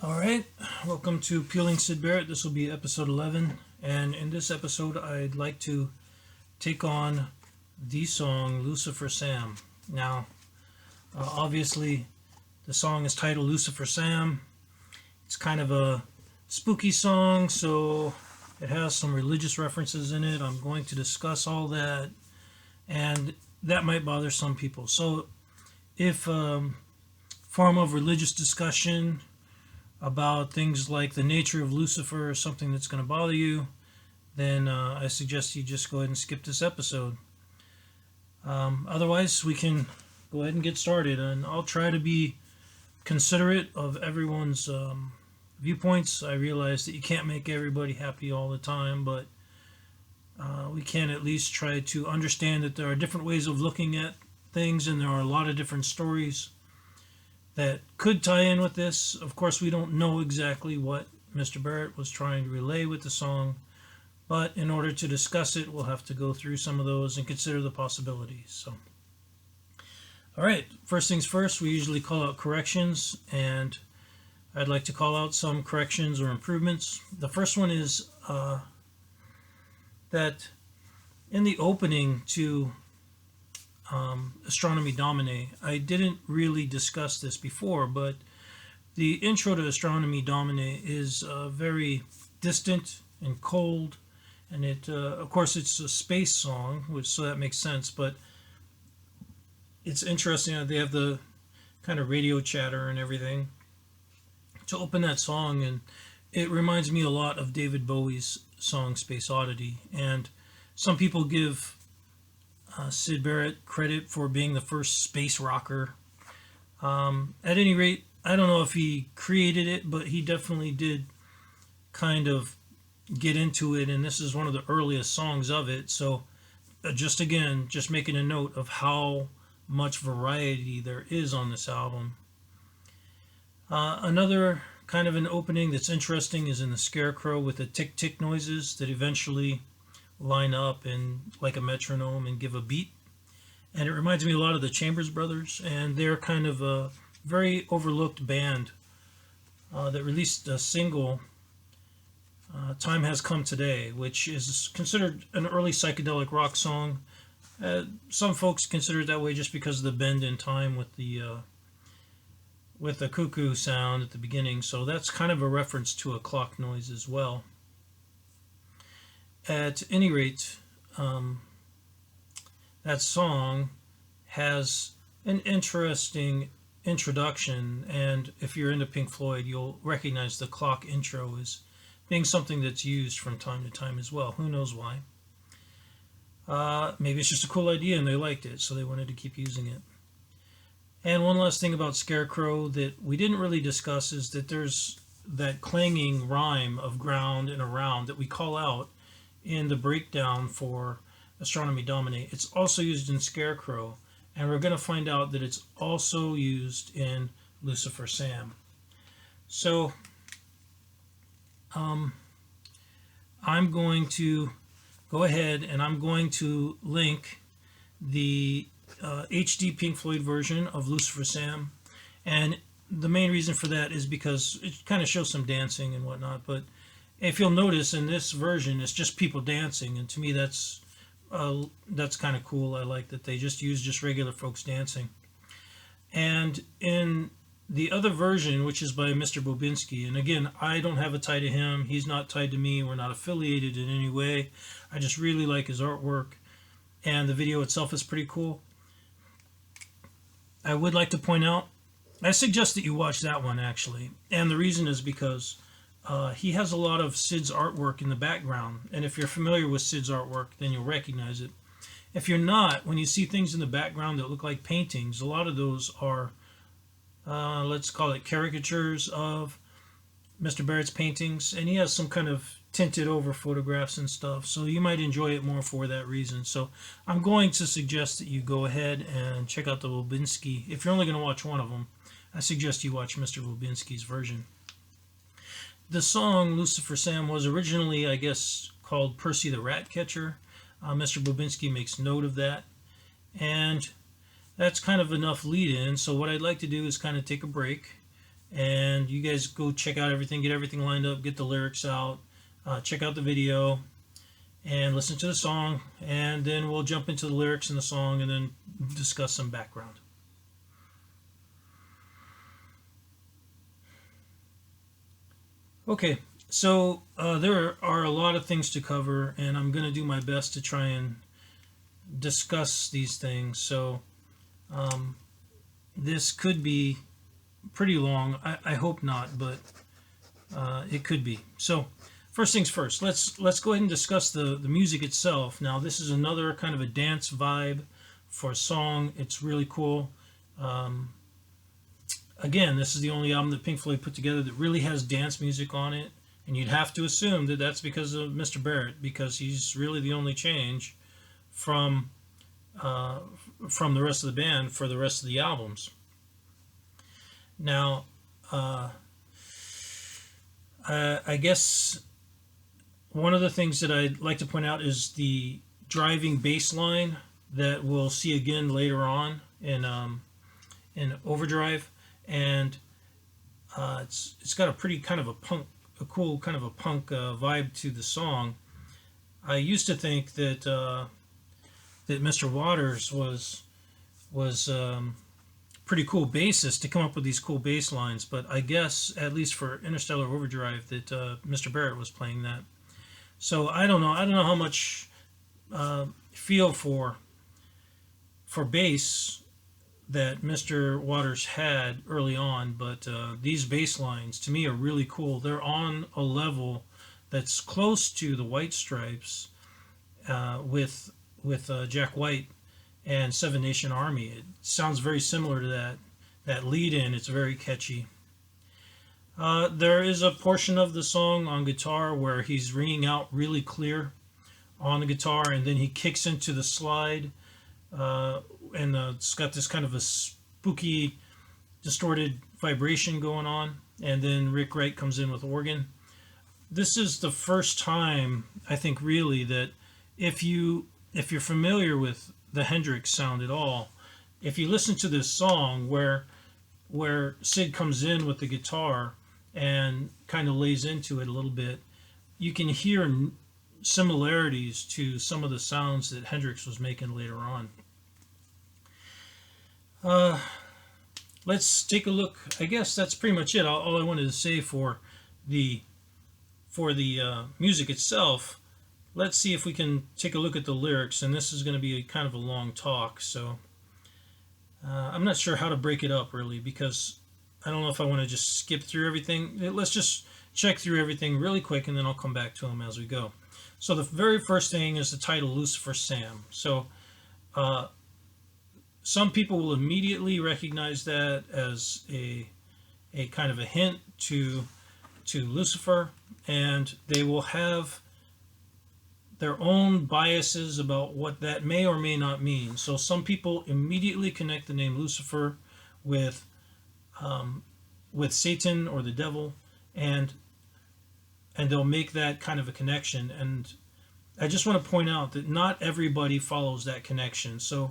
Alright, welcome to Peeling Syd Barrett. This will be episode 11, and in this episode I'd like to take on the song Lucifer Sam. Now, obviously the song is titled Lucifer Sam. It's kind of a spooky song, so it has some religious references in it. I'm going to discuss all that, and that might bother some people. So if form of religious discussion about things like the nature of Lucifer is something that's going to bother you, then I suggest you just go ahead and skip this episode. Otherwise, we can go ahead and get started, and I'll try to be considerate of everyone's viewpoints. I realize that you can't make everybody happy all the time, but we can at least try to understand that there are different ways of looking at things, and there are a lot of different stories that could tie in with this. Of course, we don't know exactly what Mr. Barrett was trying to relay with the song, but in order to discuss it, we'll have to go through some of those and consider the possibilities. So, all right, first things first, we usually call out corrections, and I'd like to call out some corrections or improvements. The first one is that in the opening to Astronomy Domine, I didn't really discuss this before, but the intro to Astronomy Domine is very distant and cold, and it of course it's a space song, which so that makes sense, but it's interesting that they have the kind of radio chatter and everything to open that song, and it reminds me a lot of David Bowie's song Space Oddity. And some people give Syd Barrett credit for being the first space rocker. At any rate, I don't know if he created it, but he definitely did kind of get into it, and this is one of the earliest songs of it. So just making a note of how much variety there is on this album. Another kind of an opening that's interesting is in the Scarecrow with the tick-tick noises that eventually line up and like a metronome and give a beat. And it reminds me a lot of the Chambers Brothers, and they're kind of a very overlooked band that released a single, Time Has Come Today, which is considered an early psychedelic rock song. Some folks consider it that way just because of the bend in time with the cuckoo sound at the beginning, so that's kind of a reference to a clock noise as well. At any rate, that song has an interesting introduction, and if you're into Pink Floyd, you'll recognize the clock intro as being something that's used from time to time as well. Who knows why? Maybe it's just a cool idea and they liked it, so they wanted to keep using it. And one last thing about Scarecrow that we didn't really discuss is that there's that clanging rhyme of ground and around that we call out in the breakdown for Astronomy Domine. It's also used in Scarecrow, and we're going to find out that it's also used in Lucifer Sam. So I'm going to go ahead and I'm going to link the HDPinkFloyd version of Lucifer Sam, and the main reason for that is because it kind of shows some dancing and whatnot, but if you'll notice in this version it's just people dancing, and to me that's kind of cool. I like that they just use just regular folks dancing. And in the other version, which is by Mr. Bobinski, and again, I don't have a tie to him, he's not tied to me, we're not affiliated in any way, I just really like his artwork, and the video itself is pretty cool. I would like to point out, I suggest that you watch that one actually, and the reason is because he has a lot of Syd's artwork in the background, and if you're familiar with Syd's artwork, then you'll recognize it. If you're not, when you see things in the background that look like paintings, a lot of those are, let's call it caricatures of Mr. Barrett's paintings, and he has some kind of tinted over photographs and stuff, so you might enjoy it more for that reason. So I'm going to suggest that you go ahead and check out the Bobinski. If you're only going to watch one of them, I suggest you watch Mr. Bobinski's version. The song Lucifer Sam was originally, I guess, called Percy the Ratcatcher. Mr. Bobinski makes note of that, and that's kind of enough lead in. So what I'd like to do is kind of take a break and you guys go check out everything, get everything lined up, get the lyrics out, check out the video, and listen to the song, and then we'll jump into the lyrics in the song and then discuss some background. Okay, so there are a lot of things to cover, and I'm going to do my best to try and discuss these things. So this could be pretty long. I hope not, but it could be. So first things first, let's go ahead and discuss the music itself. Now, this is another kind of a dance vibe for a song. It's really cool. Again, this is the only album that Pink Floyd put together that really has dance music on it, and you'd have to assume that that's because of Mr. Barrett, because he's really the only change from the rest of the band for the rest of the albums. Now, I guess one of the things that I'd like to point out is the driving bass line that we'll see again later on in Overdrive, and it's got a pretty kind of a cool kind of a punk vibe to the song. I used to think that that Mr. Waters was pretty cool bassist to come up with these cool bass lines, but I guess at least for Interstellar Overdrive that Mr. Barrett was playing that. So I don't know how much feel for bass that Mr. Waters had early on, but these bass lines to me are really cool. They're on a level that's close to the White Stripes with Jack White and Seven Nation Army. It sounds very similar to that lead-in. It's very catchy. There is a portion of the song on guitar where he's ringing out really clear on the guitar, and then he kicks into the slide, and it's got this kind of a spooky, distorted vibration going on, and then Rick Wright comes in with organ. This is the first time, I think, really, that if you're familiar with the Hendrix sound at all, if you listen to this song where Syd comes in with the guitar and kind of lays into it a little bit, you can hear similarities to some of the sounds that Hendrix was making later on. Let's take a look. I guess that's pretty much it. All I wanted to say for the music itself. Let's see if we can take a look at the lyrics, and this is going to be kind of a long talk, so I'm not sure how to break it up really, because I don't know if I want to just skip through everything. Let's just check through everything really quick, and then I'll come back to them as we go. So the very first thing is the title, Lucifer Sam. So some people will immediately recognize that as a kind of a hint to Lucifer, and they will have their own biases about what that may or may not mean. So some people immediately connect the name Lucifer with Satan or the devil, and they'll make that kind of a connection. And I just want to point out that not everybody follows that connection. So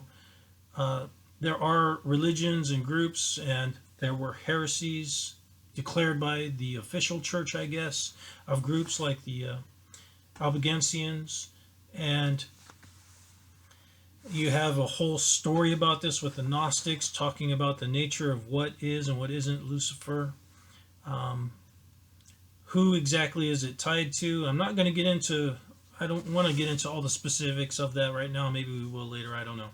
there are religions and groups, and there were heresies declared by the official church, I guess, of groups like the Albigensians, and you have a whole story about this with the Gnostics talking about the nature of what is and what isn't Lucifer. Who exactly is it tied to? I'm not going to get into, I don't want to get into all the specifics of that right now. Maybe we will later, I don't know.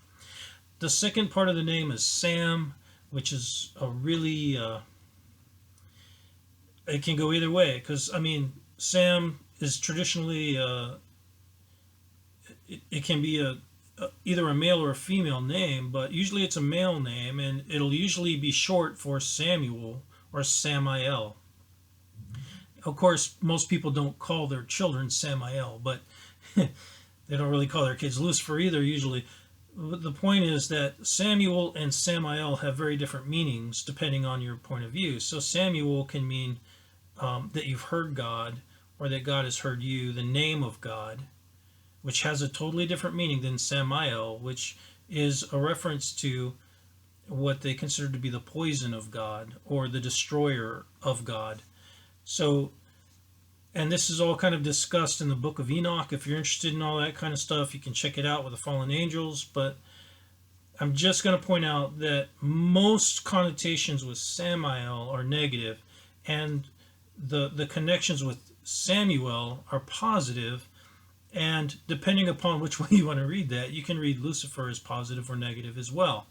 The second part of the name is Sam, which is a really, it can go either way, because, I mean, Sam is traditionally, it can be either a male or a female name, but usually it's a male name, and it'll usually be short for Samuel or Samael. Of course, most people don't call their children Samael, but they don't really call their kids Lucifer either usually. But the point is that Samuel and Samael have very different meanings depending on your point of view. So Samuel can mean that you've heard God, or that God has heard you, the name of God, which has a totally different meaning than Samael, which is a reference to what they consider to be the poison of God or the destroyer of God. So, and this is all kind of discussed in the book of Enoch. If you're interested in all that kind of stuff, you can check it out with the fallen angels. But I'm just going to point out that most connotations with Samael are negative, and the connections with Samuel are positive. And depending upon which way you want to read that, you can read Lucifer as positive or negative as well.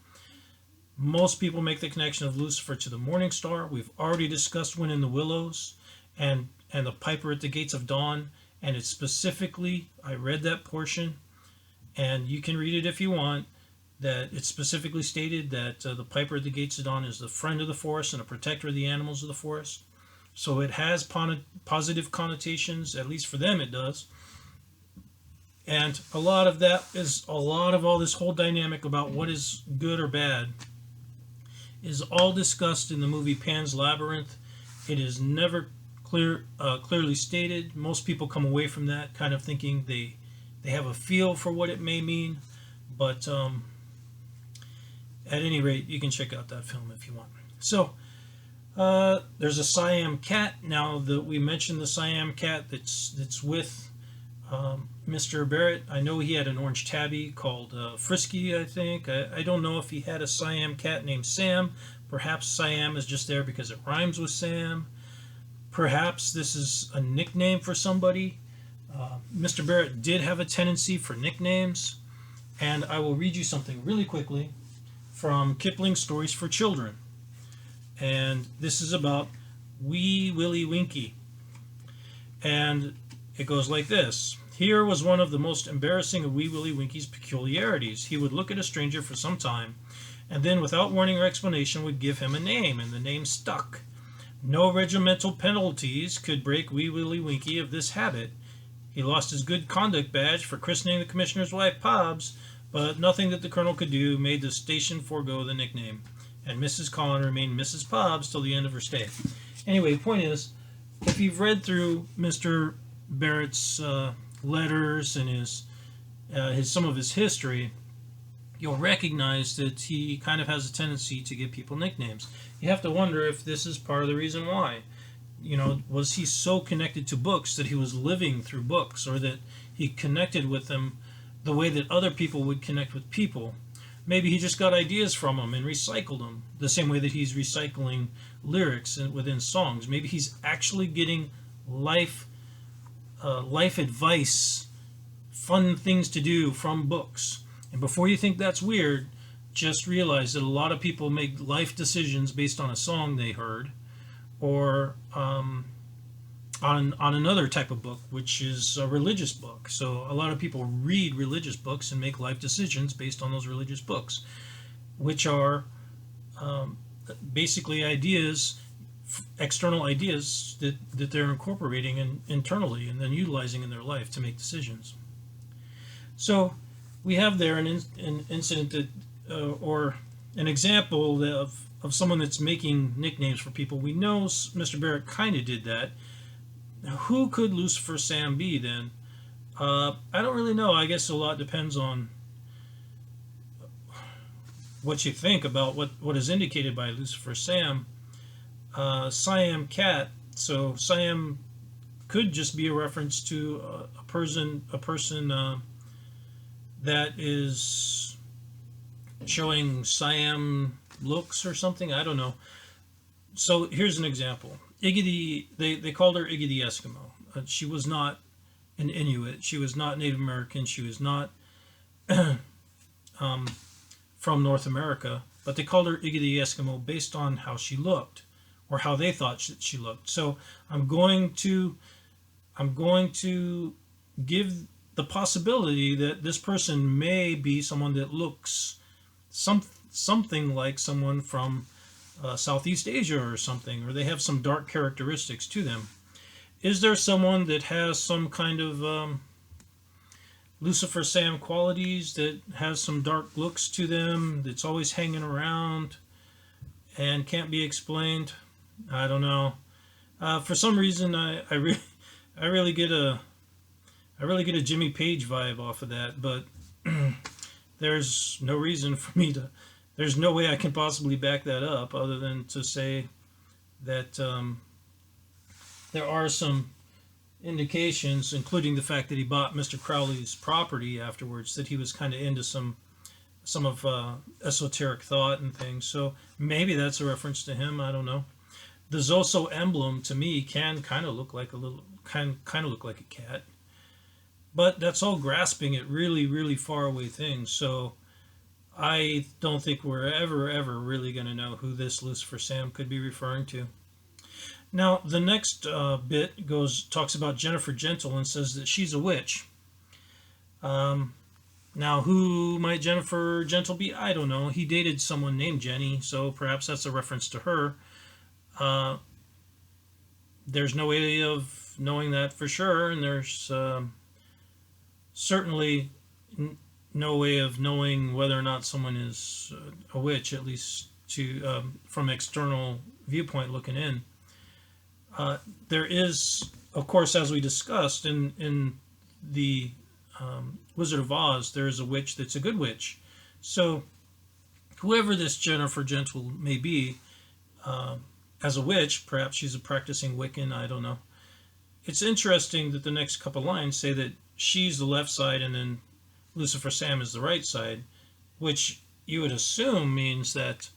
Most people make the connection of Lucifer to the morning star. We've already discussed Wind in the Willows and the Piper at the Gates of Dawn. And it's specifically, I read that portion, and you can read it if you want, that it's specifically stated that the Piper at the Gates of Dawn is the friend of the forest and a protector of the animals of the forest. So it has positive connotations, at least for them it does. And a lot of that is, a lot of all this whole dynamic about what is good or bad is all discussed in the movie Pan's Labyrinth. It is never clearly stated. Most people come away from that kind of thinking they have a feel for what it may mean. But at any rate, you can check out that film if you want. So there's a Siam cat. Now that we mentioned the Siam cat that's with Mr. Barrett, I know he had an orange tabby called Frisky, I think. I don't know if he had a Siam cat named Sam. Perhaps Siam is just there because it rhymes with Sam. Perhaps this is a nickname for somebody. Mr. Barrett did have a tendency for nicknames. And I will read you something really quickly from Kipling's Stories for Children. And this is about Wee Willie Winkie. And it goes like this. Here was one of the most embarrassing of Wee Willie Winkie's peculiarities. He would look at a stranger for some time, and then without warning or explanation would give him a name, and the name stuck. No regimental penalties could break Wee Willie Winkie of this habit. He lost his good conduct badge for christening the commissioner's wife Pobbs, but nothing that the colonel could do made the station forego the nickname, and Mrs. Collin remained Mrs. Pobbs till the end of her stay. Anyway, the point is, if you've read through Mr. Barrett's letters and his some of his history, you'll recognize that he kind of has a tendency to give people nicknames. You have to wonder if this is part of the reason why. You know, was he so connected to books that he was living through books, or that he connected with them the way that other people would connect with people? Maybe he just got ideas from them and recycled them, the same way that he's recycling lyrics within songs. Maybe he's actually getting life advice, fun things to do from books. And before you think that's weird, just realize that a lot of people make life decisions based on a song they heard, or on another type of book, which is a religious book. So a lot of people read religious books and make life decisions based on those religious books, which are basically ideas, external ideas that they're incorporating internally and then utilizing in their life to make decisions. So we have there an incident that, or an example of someone that's making nicknames for people. We know Mr. Barrett kind of did that. Now, who could Lucifer Sam be then? I don't really know. I guess a lot depends on what you think about what is indicated by Lucifer Sam. Siam cat. So Siam could just be a reference to a person that is showing Siam looks or something. I don't know. So here's an example. Iggy, they called her Iggy the Eskimo. She was not an Inuit. She was not Native American. She was not from North America. But they called her Iggy the Eskimo based on how she looked, or how they thought she looked. So I'm going to give the possibility that this person may be someone that looks something like someone from Southeast Asia or something, or they have some dark characteristics to them. Is there someone that has some kind of Lucifer Sam qualities, that has some dark looks to them, that's always hanging around and can't be explained? I don't know. For some reason, I really get a Jimmy Page vibe off of that, but there's no reason for me to there's no way I can possibly back that up other than to say that there are some indications, including the fact that he bought Mr. Crowley's property afterwards, that he was kind of into some of esoteric thought and things. So maybe that's a reference to him. I don't know. The Zoso emblem to me can kind of look like a cat, but that's all grasping at really, really far away things. So I don't think we're ever really going to know who this Lucifer Sam could be referring to. Now, the next bit talks about Jennifer Gentle and says that she's a witch. Now, who might Jennifer Gentle be? I don't know. He dated someone named Jenny, so perhaps that's a reference to her. There's no way of knowing that for sure, and there's certainly no way of knowing whether or not someone is a witch, at least from external viewpoint looking in. There is, of course, as we discussed in the Wizard of Oz, there is a witch that's a good witch. So whoever this Jennifer Gentle may be, as a witch, perhaps she's a practicing Wiccan, I don't know. It's interesting that the next couple lines say that she's the left side and then Lucifer Sam is the right side, which you would assume means that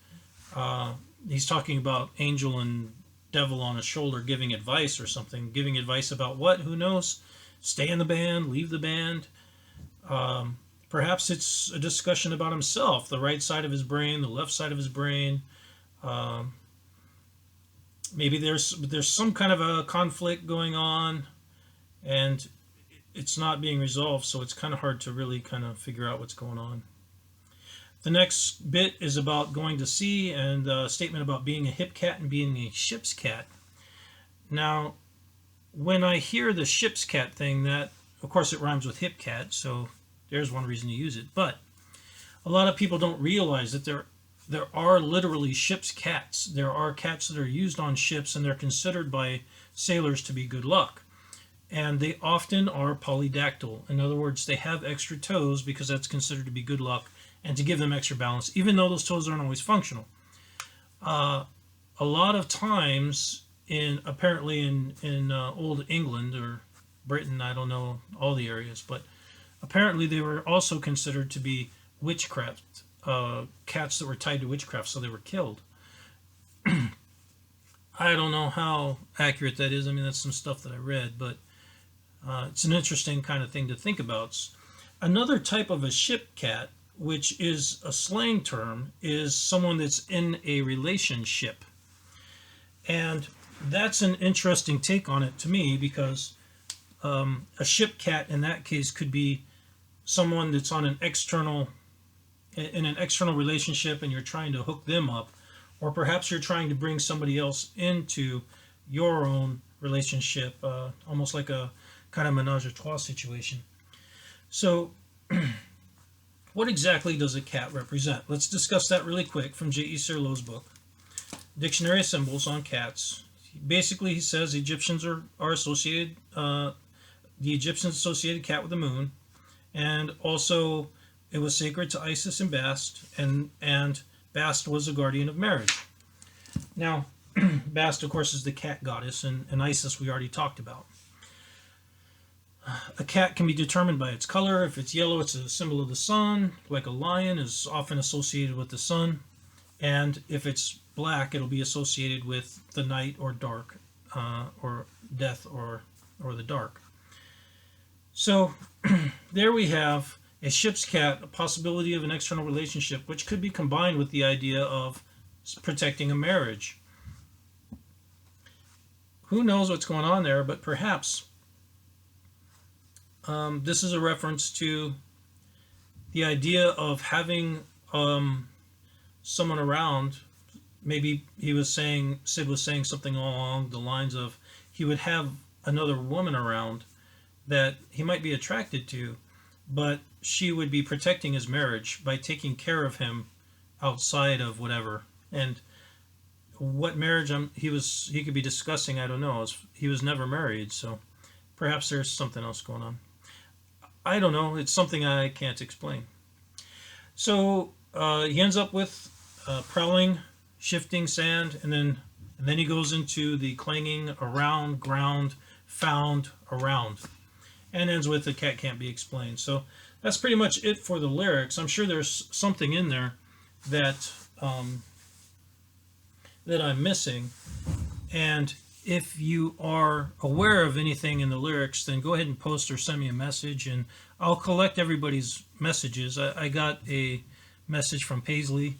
he's talking about angel and devil on his shoulder giving advice or something. Giving advice about what? Who knows? Stay in the band, leave the band. Perhaps it's a discussion about himself, the right side of his brain, the left side of his brain. Maybe there's some kind of a conflict going on and it's not being resolved, so it's kind of hard to really kind of figure out what's going on. The next bit is about going to sea and a statement about being a hip cat and being a ship's cat. Now, when I hear the ship's cat thing, that, of course, it rhymes with hip cat, so there's one reason to use it. But a lot of people don't realize that there are literally ship's cats. There are cats that are used on ships, and they're considered by sailors to be good luck. And they often are polydactyl. In other words, they have extra toes because that's considered to be good luck and to give them extra balance, even though those toes aren't always functional. A lot of times, apparently in old England or Britain, I don't know all the areas, but apparently they were also considered to be witchcraft, cats that were tied to witchcraft, so they were killed. I don't know how accurate that is. I mean, that's some stuff that I read, but it's an interesting kind of thing to think about. Another type of a ship cat, which is a slang term, is someone that's in a relationship. And that's an interesting take on it to me because a ship cat in that case could be someone that's on in an external relationship and you're trying to hook them up, or perhaps you're trying to bring somebody else into your own relationship, almost like a kind of menage a trois situation. So what exactly does a cat represent? Let's discuss that really quick from J.E. Serlow's book, Dictionary of Symbols on Cats. Basically, he says Egyptians are associated, the Egyptians associated cat with the moon, and also it was sacred to Isis and Bast, and Bast was a guardian of marriage. Now, Bast, of course, is the cat goddess, and Isis we already talked about. A cat can be determined by its color. If it's yellow, it's a symbol of the sun, like a lion is often associated with the sun. And if it's black, it'll be associated with the night or dark, or death or the dark. So there we have a ship's cat, a possibility of an external relationship, which could be combined with the idea of protecting a marriage. Who knows what's going on there, but perhaps this is a reference to the idea of having someone around. Maybe Syd was saying something along the lines of he would have another woman around that he might be attracted to, but she would be protecting his marriage by taking care of him outside of whatever. And what marriage he could be discussing, I don't know. He was never married, so perhaps there's something else going on. I don't know. It's something I can't explain. So he ends up with prowling, shifting sand, and then he goes into the clanging around, ground, found, around, and ends with the cat can't be explained. So that's pretty much it for the lyrics. I'm sure there's something in there that that I'm missing, and if you are aware of anything in the lyrics, then go ahead and post or send me a message, and I'll collect everybody's messages. I got a message from Paisley,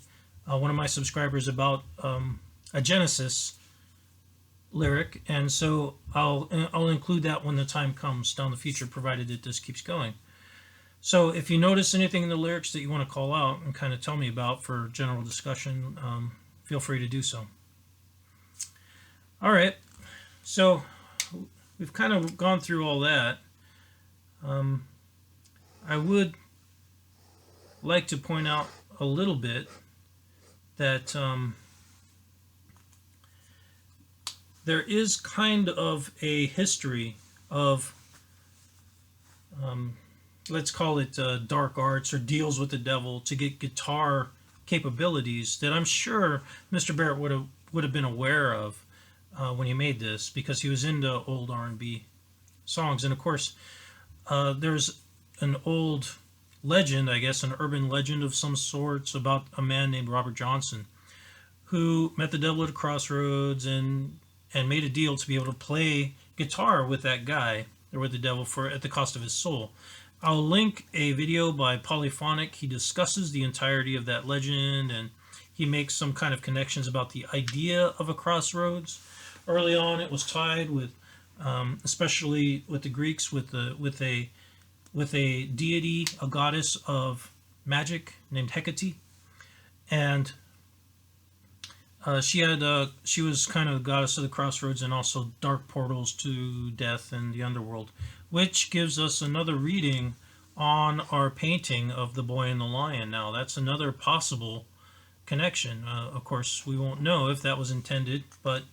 one of my subscribers, about a Genesis lyric, and so I'll include that when the time comes down the future, provided that this keeps going. So if you notice anything in the lyrics that you want to call out and kind of tell me about for general discussion, feel free to do so. All right, so we've kind of gone through all that. I would like to point out a little bit that there is kind of a history of, let's call it dark arts or deals with the devil to get guitar capabilities that I'm sure Mr. Barrett would have been aware of when he made this, because he was into old R&B songs. And of course, there's an old legend, I guess, an urban legend of some sorts, about a man named Robert Johnson who met the devil at a crossroads and made a deal to be able to play guitar with that guy, or with the devil, for at the cost of his soul. I'll link a video by Polyphonic. He discusses the entirety of that legend, and he makes some kind of connections about the idea of a crossroads. Early on, it was tied with, especially with the Greeks, with a deity, a goddess of magic named Hecate, and she was kind of the goddess of the crossroads and also dark portals to death and the underworld, which gives us another reading on our painting of the boy and the lion. Now, that's another possible connection. Of course, we won't know if that was intended, but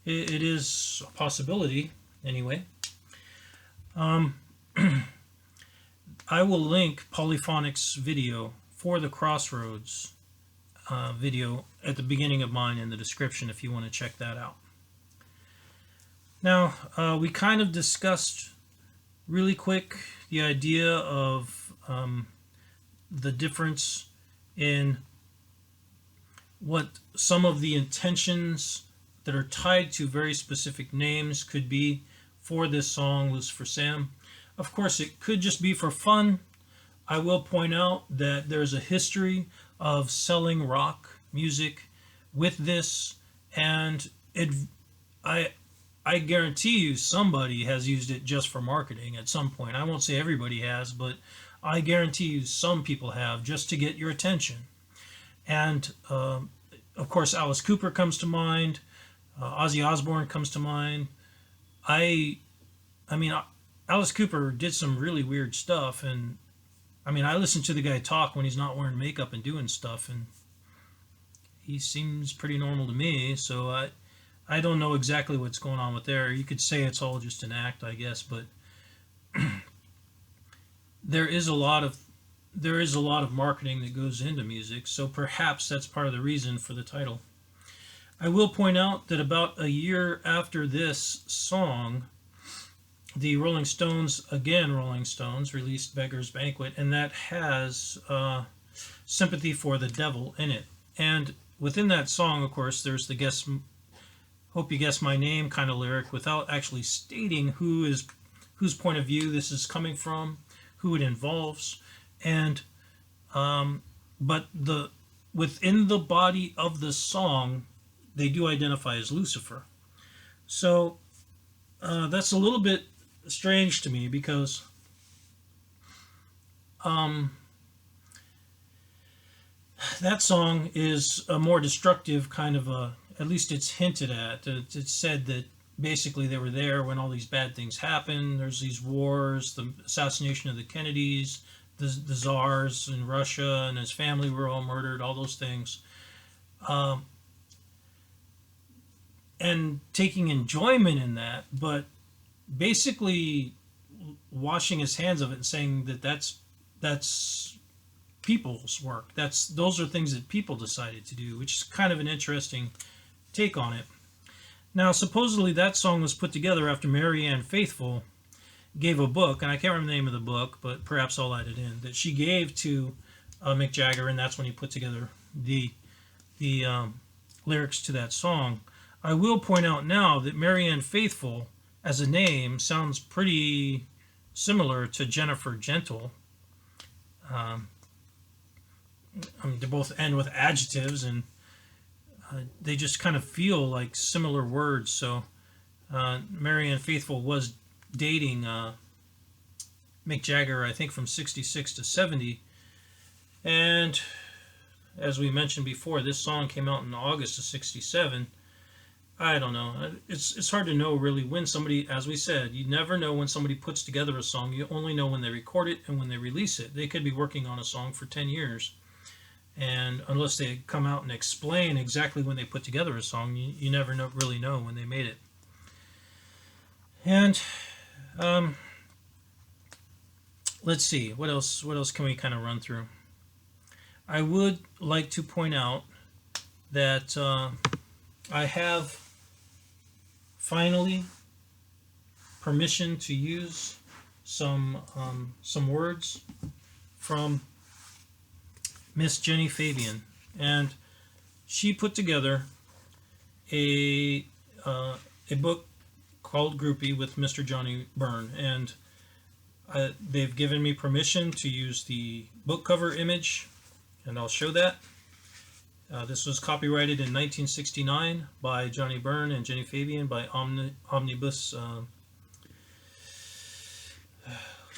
it is a possibility anyway. I will link Polyphonic's video for the Crossroads video at the beginning of mine in the description if you want to check that out. Now, we kind of discussed really quick the idea of the difference in what some of the intentions that are tied to very specific names could be for this song, Lucifer Sam. Of course, it could just be for fun. I will point out that there's a history of selling rock music with this, and I guarantee you somebody has used it just for marketing at some point. I won't say everybody has, but I guarantee you some people have, just to get your attention. And of course, Alice Cooper comes to mind. Ozzy Osbourne comes to mind. I mean, Alice Cooper did some really weird stuff, and I mean, I listen to the guy talk when he's not wearing makeup and doing stuff, and he seems pretty normal to me. So I don't know exactly what's going on with there. You could say it's all just an act, I guess, but there is a lot of marketing that goes into music, so perhaps that's part of the reason for the title. I will point out that about a year after this song, the Rolling Stones released Beggar's Banquet, and that has Sympathy for the Devil in it. And within that song, of course, there's the Hope You Guess My Name kind of lyric, without actually stating whose point of view this is coming from, who it involves, and but within the body of the song, they do identify as Lucifer. So that's a little bit strange to me, because that song is a more destructive kind of at least it's hinted at. It's said that basically they were there when all these bad things happened. There's these wars, the assassination of the Kennedys, the czars in Russia, and his family were all murdered, all those things. And taking enjoyment in that, but basically washing his hands of it and saying that that's people's work. Those are things that people decided to do, which is kind of an interesting take on it. Now, supposedly that song was put together after Mary Ann Faithfull gave a book, and I can't remember the name of the book, but perhaps I'll add it in, that she gave to Mick Jagger, and that's when he put together the lyrics to that song. I will point out now that Mary Ann Faithfull, as a name, sounds pretty similar to Jennifer Gentle. I mean, they both end with adjectives, and they just kind of feel like similar words. So Mary Ann Faithfull was dating Mick Jagger, I think, from 66 to 70. And as we mentioned before, this song came out in August of 67. I don't know. It's hard to know really when somebody, as we said, you never know when somebody puts together a song. You only know when they record it and when they release it. They could be working on a song for 10 years. And unless they come out and explain exactly when they put together a song, you never really know when they made it. And let's see, what else can we kind of run through? I would like to point out that I have finally permission to use some words from Miss Jenny Fabian, and she put together a book called Groupie with Mr. Johnny Byrne, and they've given me permission to use the book cover image, and I'll show that. This was copyrighted in 1969 by Johnny Byrne and Jenny Fabian by Ominibus.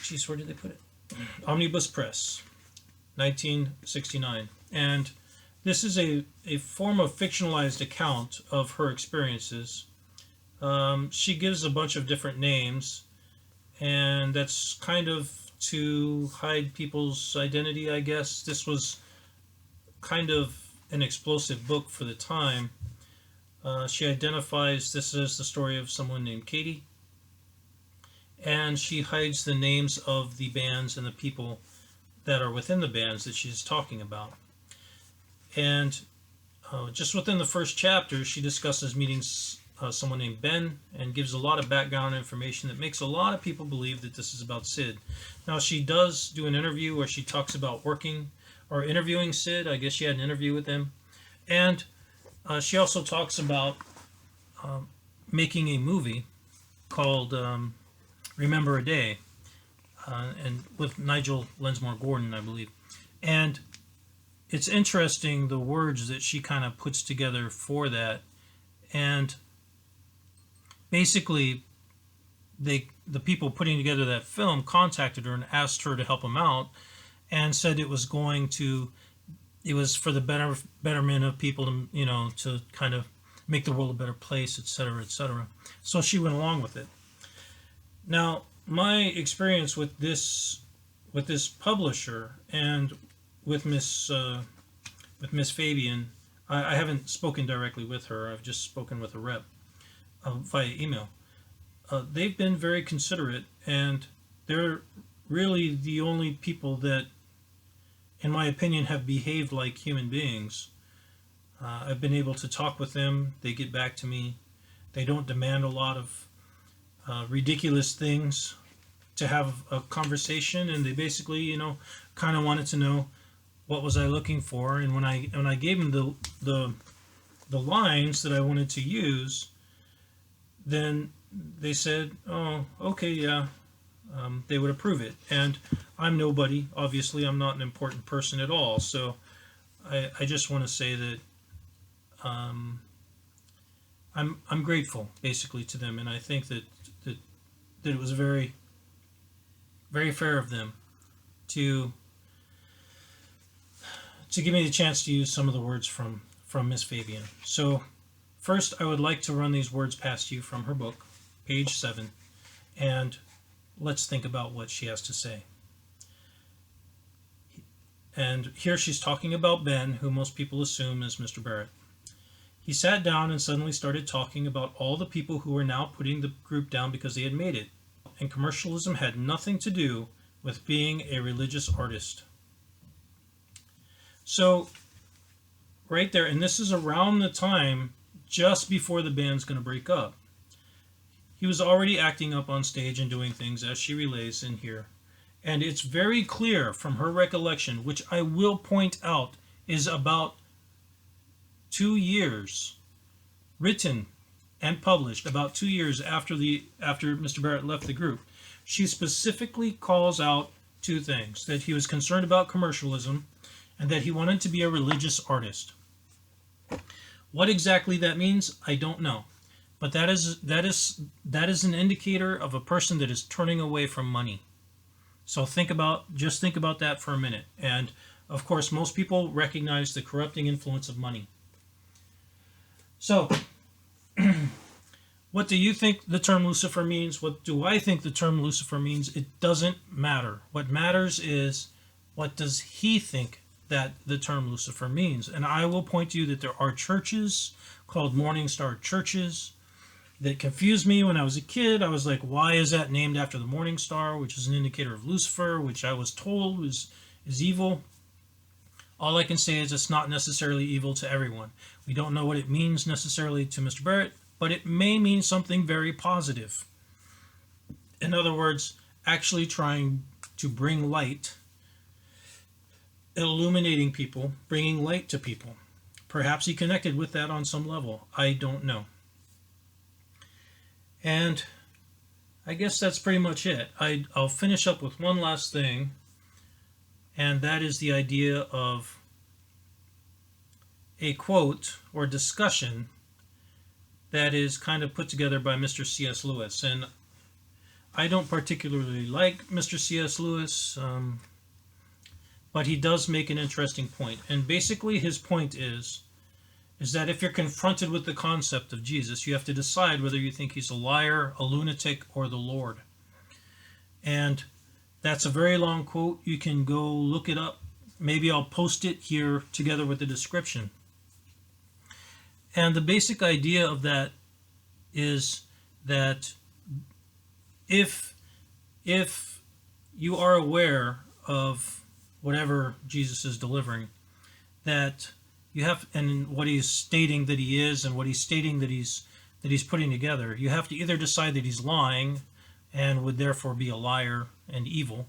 Geez, where did they put it? Ominibus Press, 1969. And this is a form of fictionalized account of her experiences. She gives a bunch of different names, and that's kind of to hide people's identity, I guess. This was kind of an explosive book for the time. She identifies this as the story of someone named Katie, and she hides the names of the bands and the people that are within the bands that she's talking about. And just within the first chapter, she discusses meeting someone named Ben, and gives a lot of background information that makes a lot of people believe that this is about Syd. Now, she does do an interview where she talks about working or interviewing Syd. I guess she had an interview with him. And she also talks about making a movie called Remember a Day, and with Nigel Lensmore Gordon, I believe. And it's interesting the words that she kind of puts together for that. And basically, the people putting together that film contacted her and asked her to help them out, and said it was for the betterment of people, to kind of make the world a better place, etc., etc. So she went along with it. Now, my experience with this publisher and with Miss Fabian, I haven't spoken directly with her. I've just spoken with a rep via email. They've been very considerate, and they're really the only people that, in my opinion, have behaved like human beings. I've been able to talk with them. They get back to me. They don't demand a lot of ridiculous things to have a conversation, and they basically, kind of wanted to know what was I looking for. And when I gave them the lines that I wanted to use, then they said, "Oh, okay, yeah." They would approve it. And I'm nobody. Obviously, I'm not an important person at all. So I just want to say that I'm grateful, basically, to them, and I think that it was very, very fair of them to give me the chance to use some of the words from Miss Fabian. So first, I would like to run these words past you from her book, page 7, and let's think about what she has to say. And here she's talking about Ben, who most people assume is Mr. Barrett. He sat down and suddenly started talking about all the people who were now putting the group down because they had made it. And commercialism had nothing to do with being a religious artist. So right there, and this is around the time just before the band's going to break up. He was already acting up on stage and doing things as she relays in here. And it's very clear from her recollection, which I will point out is about 2 years, written and published about 2 years after Mr. Barrett left the group. She specifically calls out two things: that he was concerned about commercialism and that he wanted to be a religious artist. What exactly that means, I don't know. But that is an indicator of a person that is turning away from money. So think about that for a minute. And of course, most people recognize the corrupting influence of money. So, what do you think the term Lucifer means? What do I think the term Lucifer means? It doesn't matter. What matters is, what does he think that the term Lucifer means? And I will point to you that there are churches called Morning Star churches that confused me when I was a kid. I was like, why is that named after the morning star, which is an indicator of Lucifer, which I was told is evil? All I can say is it's not necessarily evil to everyone. We don't know what it means necessarily to Mr. Barrett, but it may mean something very positive. In other words, actually trying to bring light, illuminating people, bringing light to people. Perhaps he connected with that on some level. I don't know. And I guess that's pretty much it. I'll finish up with one last thing, and that is the idea of a quote or discussion that is kind of put together by Mr. C.S. Lewis. And I don't particularly like Mr. C.S. Lewis, but he does make an interesting point. And basically his point is that if you're confronted with the concept of Jesus, you have to decide whether you think he's a liar, a lunatic, or the Lord. And that's a very long quote. You can go look it up. Maybe I'll post it here together with the description. And the basic idea of that is that if you are aware of whatever Jesus is delivering, that you have, and what he's stating that he is, and what he's stating that he's putting together, you have to either decide that he's lying and would therefore be a liar and evil,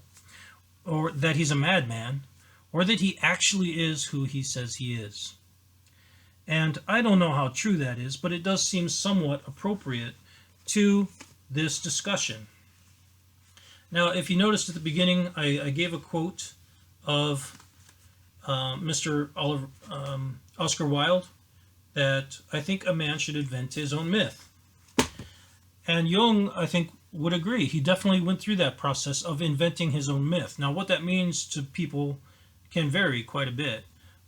or that he's a madman, or that he actually is who he says he is. And I don't know how true that is, but it does seem somewhat appropriate to this discussion. Now, if you noticed at the beginning, I gave a quote of Mr. Oscar Wilde, that I think a man should invent his own myth. And Jung, I think, would agree. He definitely went through that process of inventing his own myth. Now, what that means to people can vary quite a bit,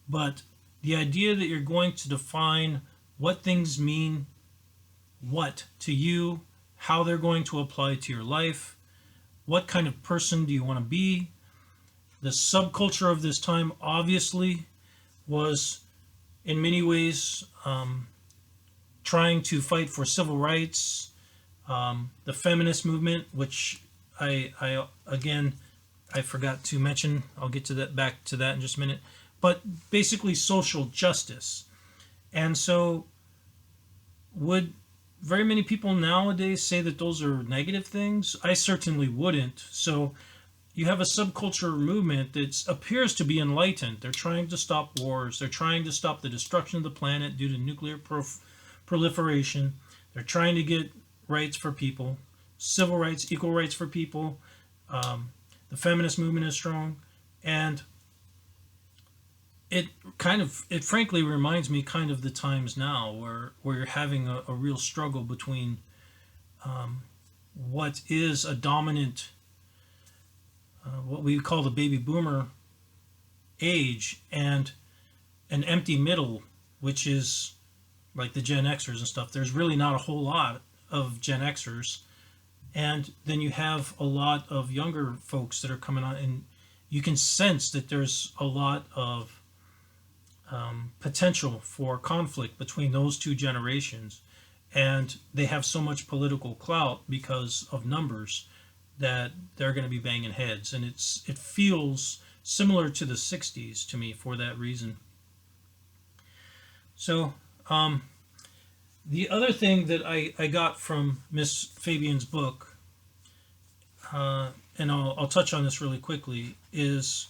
but the idea that you're going to define what things mean what to you, how they're going to apply to your life, what kind of person do you want to be. The subculture of this time obviously was in many ways trying to fight for civil rights, the feminist movement, which I forgot to mention. I'll get to that, back to that in just a minute. But basically social justice. And so would very many people nowadays say that those are negative things? I certainly wouldn't. So you have a subculture movement that appears to be enlightened. They're trying to stop wars. They're trying to stop the destruction of the planet due to nuclear proliferation. They're trying to get rights for people, civil rights, equal rights for people. The feminist movement is strong. And it frankly reminds me kind of the times now where you're having a real struggle between what is a dominant, what we call the baby boomer age, and an empty middle, which is like the Gen Xers and stuff. There's really not a whole lot of Gen Xers. And then you have a lot of younger folks that are coming on, and you can sense that there's a lot of potential for conflict between those two generations, and they have so much political clout because of numbers that they're going to be banging heads. And it feels similar to the 60s to me for that reason. So, the other thing that I got from Miss Fabian's book, and I'll touch on this really quickly, is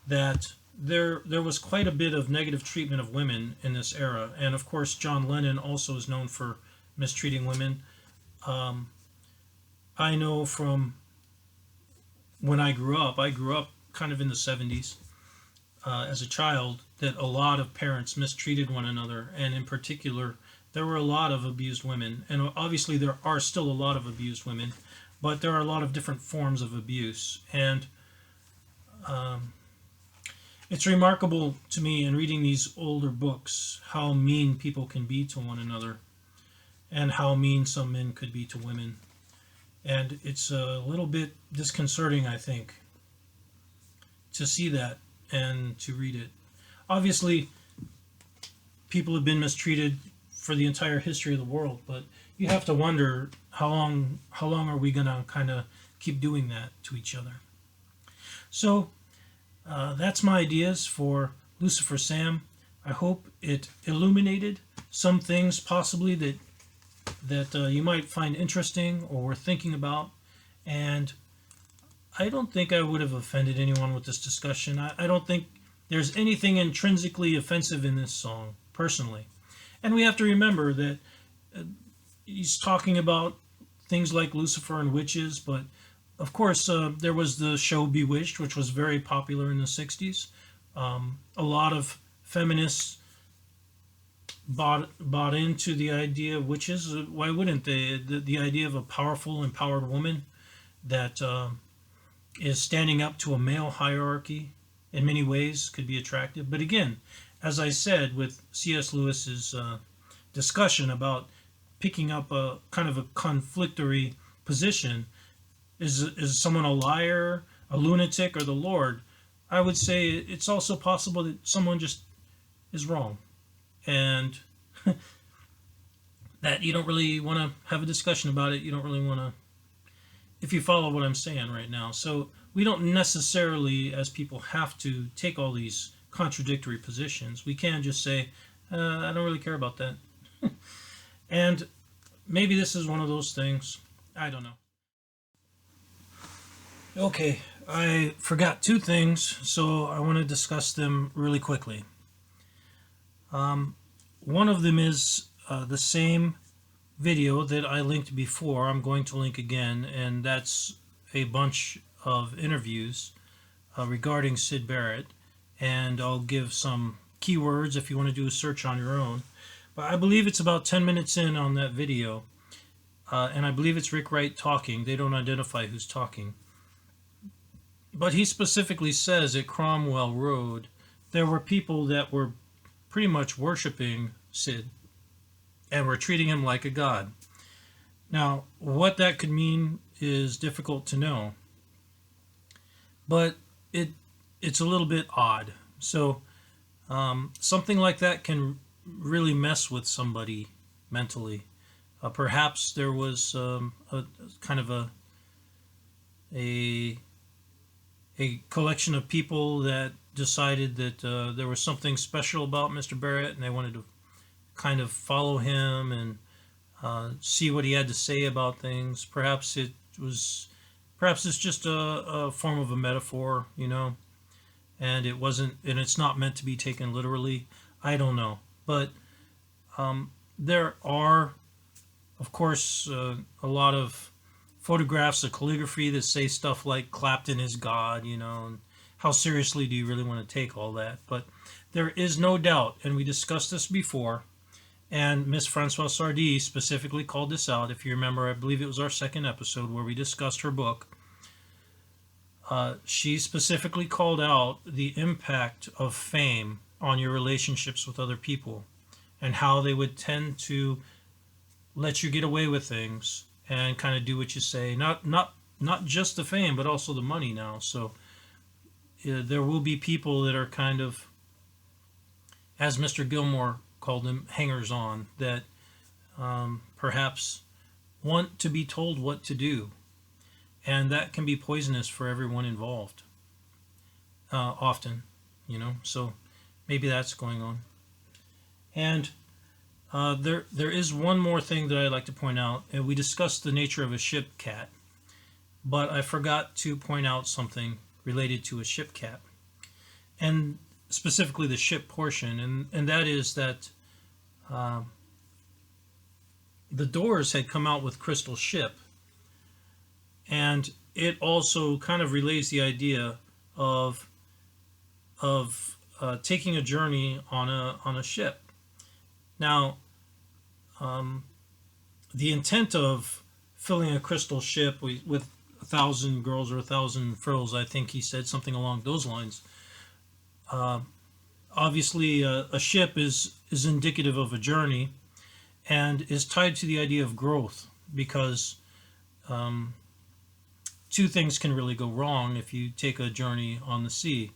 that there was quite a bit of negative treatment of women in this era. And of course, John Lennon also is known for mistreating women. I know from when I grew up kind of in the 70s as a child, that a lot of parents mistreated one another, and in particular, there were a lot of abused women. And obviously, there are still a lot of abused women, but there are a lot of different forms of abuse. And it's remarkable to me in reading these older books how mean people can be to one another, and how mean some men could be to women. And it's a little bit disconcerting, I think, to see that and to read it. Obviously, people have been mistreated for the entire history of the world, but you have to wonder how long are we going to kind of keep doing that to each other. So that's my ideas for Lucifer Sam. I hope it illuminated some things possibly that you might find interesting or worth thinking about. And I don't think I would have offended anyone with this discussion. I don't think there's anything intrinsically offensive in this song, personally. And we have to remember that he's talking about things like Lucifer and witches, but of course there was the show Bewitched, which was very popular in the 60s. A lot of feminists bought into the idea of witches. Why wouldn't they? The idea of a powerful, empowered woman that is standing up to a male hierarchy in many ways could be attractive. But again, as I said with C.S. Lewis's discussion about picking up a kind of a conflictory position, is someone a liar, a lunatic, or the Lord? I would say it's also possible that someone just is wrong, and that you don't really want to have a discussion about it. You don't really want to, if you follow what I'm saying right now. So we don't necessarily, as people, have to take all these contradictory positions. We can just say, I don't really care about that. And maybe this is one of those things. I don't know. Okay, I forgot two things, so I want to discuss them really quickly. One of them is the same video that I linked before. I'm going to link again, and that's a bunch of interviews regarding Syd Barrett, and I'll give some keywords if you want to do a search on your own. But I believe it's about 10 minutes in on that video, and I believe it's Rick Wright talking. They don't identify who's talking. But he specifically says at Cromwell Road there were people that were pretty much worshiping Syd and were treating him like a god. Now, what that could mean is difficult to know, but it's a little bit odd. So something like that can really mess with somebody mentally. Perhaps there was a kind of a collection of people that decided that there was something special about Mr. Barrett, and they wanted to kind of follow him and see what he had to say about things. Perhaps it's just a form of a metaphor, and it's not meant to be taken literally. I don't know, but there are, of course, a lot of photographs of calligraphy that say stuff like Clapton is God, and how seriously do you really want to take all that? But there is no doubt, and we discussed this before, and Miss Francoise Sardi specifically called this out. If you remember, I believe it was our second episode where we discussed her book. She specifically called out the impact of fame on your relationships with other people, and how they would tend to let you get away with things and kind of do what you say. Not just the fame, but also the money now. So there will be people that are kind of, as Mr. Gilmore called them, hangers-on, that perhaps want to be told what to do. And that can be poisonous for everyone involved. often, so maybe that's going on. And there is one more thing that I'd like to point out. We discussed the nature of a ship cat, but I forgot to point out something related to a ship cat, and specifically the ship portion, and that is that the Doors had come out with Crystal Ship, and it also kind of relays the idea of taking a journey on a ship. Now, the intent of filling a crystal ship with 1,000 girls or 1,000 frills, I think he said something along those lines. Obviously, a ship is indicative of a journey and is tied to the idea of growth, because two things can really go wrong if you take a journey on the sea.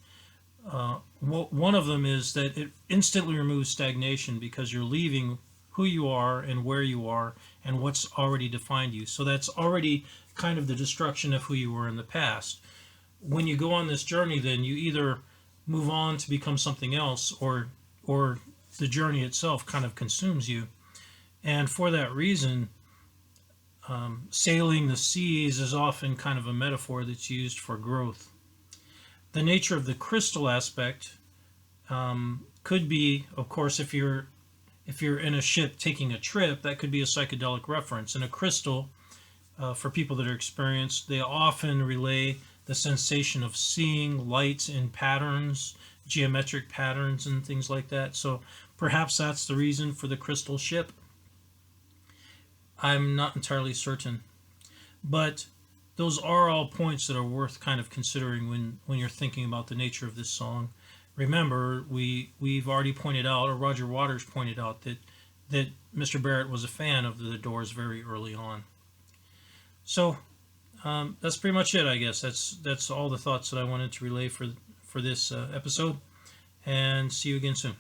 One of them is that it instantly removes stagnation, because you're leaving who you are and where you are and what's already defined you. So that's already kind of the destruction of who you were in the past. When you go on this journey, then you either move on to become something else, or the journey itself kind of consumes you. And for that reason, sailing the seas is often kind of a metaphor that's used for growth. The nature of the crystal aspect could be, of course, if you're in a ship taking a trip, that could be a psychedelic reference. And a crystal, for people that are experienced, they often relay the sensation of seeing lights in patterns, geometric patterns and things like that. So perhaps that's the reason for the crystal ship. I'm not entirely certain. But those are all points that are worth kind of considering when you're thinking about the nature of this song. Remember, we've already pointed out, or Roger Waters pointed out, that Mr. Barrett was a fan of the Doors very early on. So that's pretty much it, I guess. That's all the thoughts that I wanted to relay for this episode. And see you again soon.